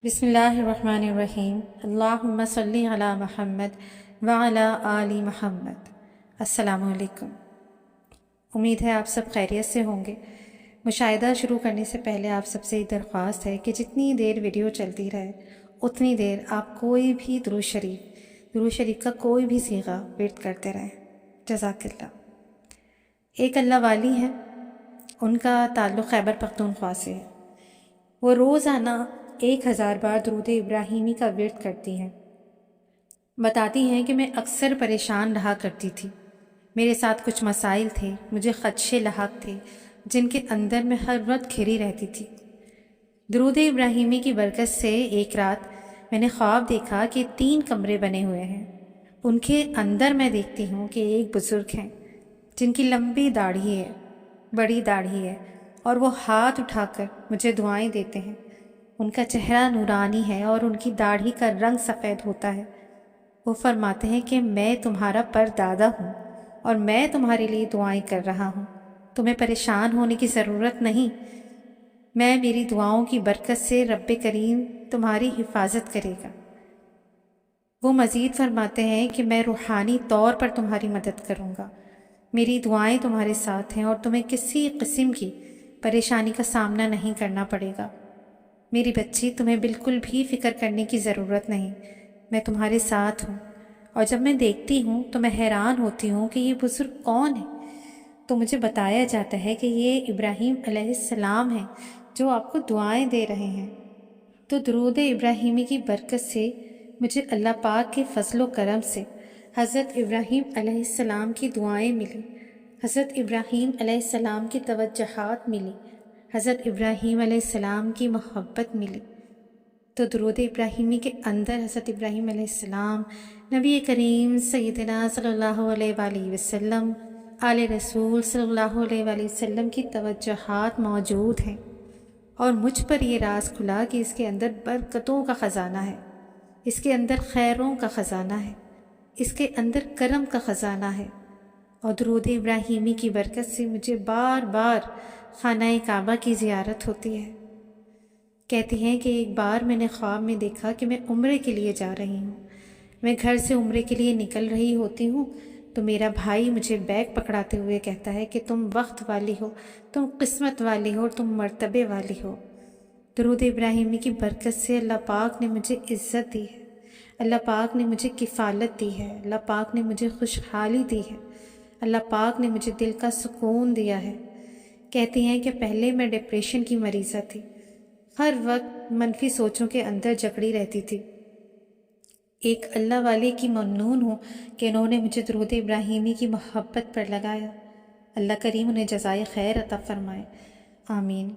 بسم اللہ الرحمن الرحیم۔ اللہم صلی علی محمد وعلی آل محمد۔ السلام علیکم۔ امید ہے آپ سب خیریت سے ہوں گے۔ مشاہدہ شروع کرنے سے پہلے آپ سب سے ایک درخواست ہے کہ جتنی دیر ویڈیو چلتی رہے اتنی دیر آپ کوئی بھی درود شریف کا کوئی بھی صیغہ ورد کرتے رہیں۔ جزاک اللہ۔ ایک اللہ والی ہے، ان کا تعلق خیبر پختونخوا سے ہے۔ وہ روزانہ 1000 بار درود ابراہیمی کا ورد کرتی ہیں۔ بتاتی ہیں کہ میں اکثر پریشان رہا کرتی تھی، میرے ساتھ کچھ مسائل تھے، مجھے خدشے لاحق تھے جن کے اندر میں ہر وقت گھری رہتی تھی۔ درود ابراہیمی کی برکت سے ایک رات میں نے خواب دیکھا کہ 3 کمرے بنے ہوئے ہیں۔ ان کے اندر میں دیکھتی ہوں کہ ایک بزرگ ہیں جن کی لمبی داڑھی ہے، بڑی داڑھی ہے، اور وہ ہاتھ اٹھا کر مجھے دعائیں دیتے ہیں۔ ان کا چہرہ نورانی ہے اور ان کی داڑھی کا رنگ سفید ہوتا ہے۔ وہ فرماتے ہیں کہ میں تمہارا پردادا ہوں اور میں تمہارے لیے دعائیں کر رہا ہوں، تمہیں پریشان ہونے کی ضرورت نہیں، میری دعاؤں کی برکت سے رب کریم تمہاری حفاظت کرے گا۔ وہ مزید فرماتے ہیں کہ میں روحانی طور پر تمہاری مدد کروں گا، میری دعائیں تمہارے ساتھ ہیں اور تمہیں کسی قسم کی پریشانی کا سامنا نہیں کرنا پڑے گا۔ میری بچی، تمہیں بالکل بھی فکر کرنے کی ضرورت نہیں، میں تمہارے ساتھ ہوں۔ اور جب میں دیکھتی ہوں تو میں حیران ہوتی ہوں کہ یہ بزرگ کون ہے، تو مجھے بتایا جاتا ہے کہ یہ ابراہیم علیہ السلام ہیں جو آپ کو دعائیں دے رہے ہیں۔ تو درود ابراہیمی کی برکت سے مجھے اللہ پاک کے فضل و کرم سے حضرت ابراہیم علیہ السلام کی دعائیں ملی، حضرت ابراہیم علیہ السلام کی توجہات ملی، حضرت ابراہیم علیہ السلام کی محبت ملی۔ تو درود ابراہیمی کے اندر حضرت ابراہیم علیہ السلام، نبی کریم سیدنا صلی اللہ علیہ وآلہ وسلم، آل رسول صلی اللہ علیہ وآلہ وسلم کی توجہات موجود ہیں، اور مجھ پر یہ راز کھلا کہ اس کے اندر برکتوں کا خزانہ ہے، اس کے اندر خیروں کا خزانہ ہے، اس کے اندر کرم کا خزانہ ہے۔ اور درود ابراہیمی کی برکت سے مجھے بار بار خانہ کعبہ کی زیارت ہوتی ہے۔ کہتی ہیں کہ ایک بار میں نے خواب میں دیکھا کہ میں عمرے کے لیے جا رہی ہوں، میں گھر سے عمرے کے لیے نکل رہی ہوتی ہوں تو میرا بھائی مجھے بیگ پکڑاتے ہوئے کہتا ہے کہ تم وقت والی ہو، تم قسمت والی ہو، تم مرتبے والی ہو۔ درود ابراہیمی کی برکت سے اللہ پاک نے مجھے عزت دی ہے، اللہ پاک نے مجھے کفالت دی ہے، اللہ پاک نے مجھے خوشحالی دی ہے، اللہ پاک نے مجھے دل کا سکون دیا ہے۔ کہتی ہیں کہ پہلے میں ڈپریشن کی مریضہ تھی، ہر وقت منفی سوچوں کے اندر جکڑی رہتی تھی۔ ایک اللہ والے کی ممنون ہوں کہ انہوں نے مجھے درود ابراہیمی کی محبت پر لگایا۔ اللہ کریم انہیں جزائے خیر عطا فرمائے، آمین۔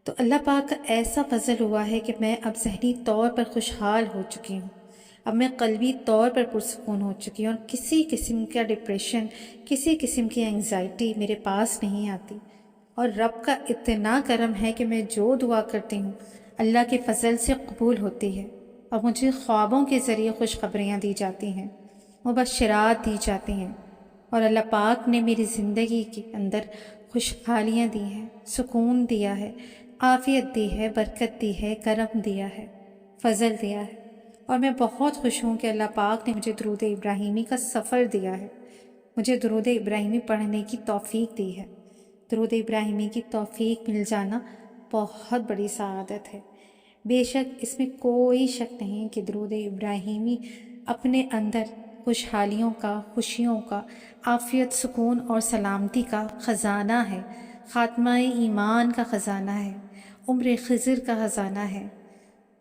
تو اللہ پاک کا ایسا فضل ہوا ہے کہ میں اب ذہنی طور پر خوشحال ہو چکی ہوں، اب میں قلبی طور پر پرسکون ہو چکی ہوں، اور کسی قسم کا ڈپریشن، کسی قسم کی انگزائٹی میرے پاس نہیں آتی۔ اور رب کا اتنا کرم ہے کہ میں جو دعا کرتی ہوں اللہ کے فضل سے قبول ہوتی ہے، اور مجھے خوابوں کے ذریعے خوشخبریاں دی جاتی ہیں، مبشرات دی جاتی ہیں، اور اللہ پاک نے میری زندگی کے اندر خوشحالیاں دی ہیں، سکون دیا ہے، عافیت دی ہے، برکت دی ہے، کرم دیا ہے، فضل دیا ہے۔ اور میں بہت خوش ہوں کہ اللہ پاک نے مجھے درود ابراہیمی کا سفر دیا ہے، مجھے درود ابراہیمی پڑھنے کی توفیق دی ہے۔ درود ابراہیمی کی توفیق مل جانا بہت بڑی سعادت ہے۔ بے شک اس میں کوئی شک نہیں کہ درود ابراہیمی اپنے اندر خوشحالیوں کا، خوشیوں کا، عافیت، سکون اور سلامتی کا خزانہ ہے، خاتمہ ایمان کا خزانہ ہے، عمر خضر کا خزانہ ہے۔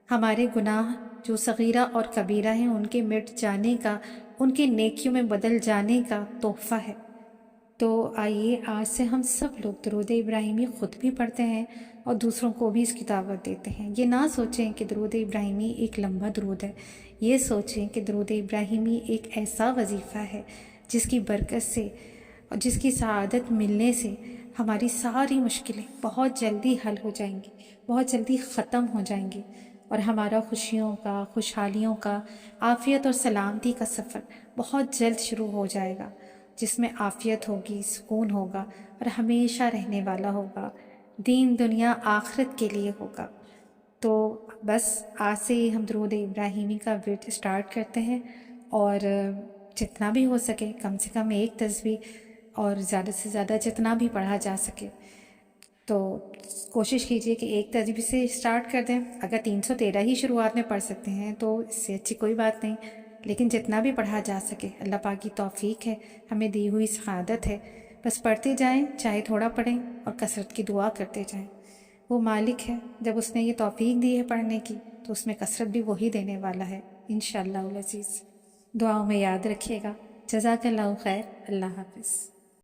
ہمارے گناہ جو صغیرہ اور کبیرہ ہیں ان کے مٹ جانے کا، ان کے نیکیوں میں بدل جانے کا تحفہ ہے۔ تو آئیے آج سے ہم سب لوگ درود ابراہیمی خود بھی پڑھتے ہیں اور دوسروں کو بھی اس کی دعوت دیتے ہیں۔ یہ نہ سوچیں کہ درود ابراہیمی ایک لمبا درود ہے، یہ سوچیں کہ درود ابراہیمی ایک ایسا وظیفہ ہے جس کی برکت سے اور جس کی سعادت ملنے سے ہماری ساری مشکلیں بہت جلدی حل ہو جائیں گی، بہت جلدی ختم ہو جائیں گی، اور ہمارا خوشیوں کا، خوشحالیوں کا، عافیت اور سلامتی کا سفر بہت جلد شروع ہو جائے گا، جس میں عافیت ہوگی، سکون ہوگا، اور ہمیشہ رہنے والا ہوگا، دین دنیا آخرت کے لیے ہوگا۔ تو بس آج سے ہی ہم درود ابراہیمی کا ورد اسٹارٹ کرتے ہیں، اور جتنا بھی ہو سکے کم سے کم ایک تسبیح اور زیادہ سے زیادہ جتنا بھی پڑھا جا سکے تو کوشش کیجئے کہ ایک تسبیح سے اسٹارٹ کر دیں۔ اگر 313 ہی شروعات میں پڑھ سکتے ہیں تو اس سے اچھی کوئی بات نہیں، لیکن جتنا بھی پڑھا جا سکے اللہ پاک کی توفیق ہے، ہمیں دی ہوئی سعادت ہے، بس پڑھتے جائیں، چاہے تھوڑا پڑھیں اور کثرت کی دعا کرتے جائیں۔ وہ مالک ہے، جب اس نے یہ توفیق دی ہے پڑھنے کی تو اس میں کثرت بھی وہی دینے والا ہے انشاءاللہ العزیز۔ دعاؤں میں یاد رکھیے گا۔ جزاک اللہ خیر۔ اللہ حافظ۔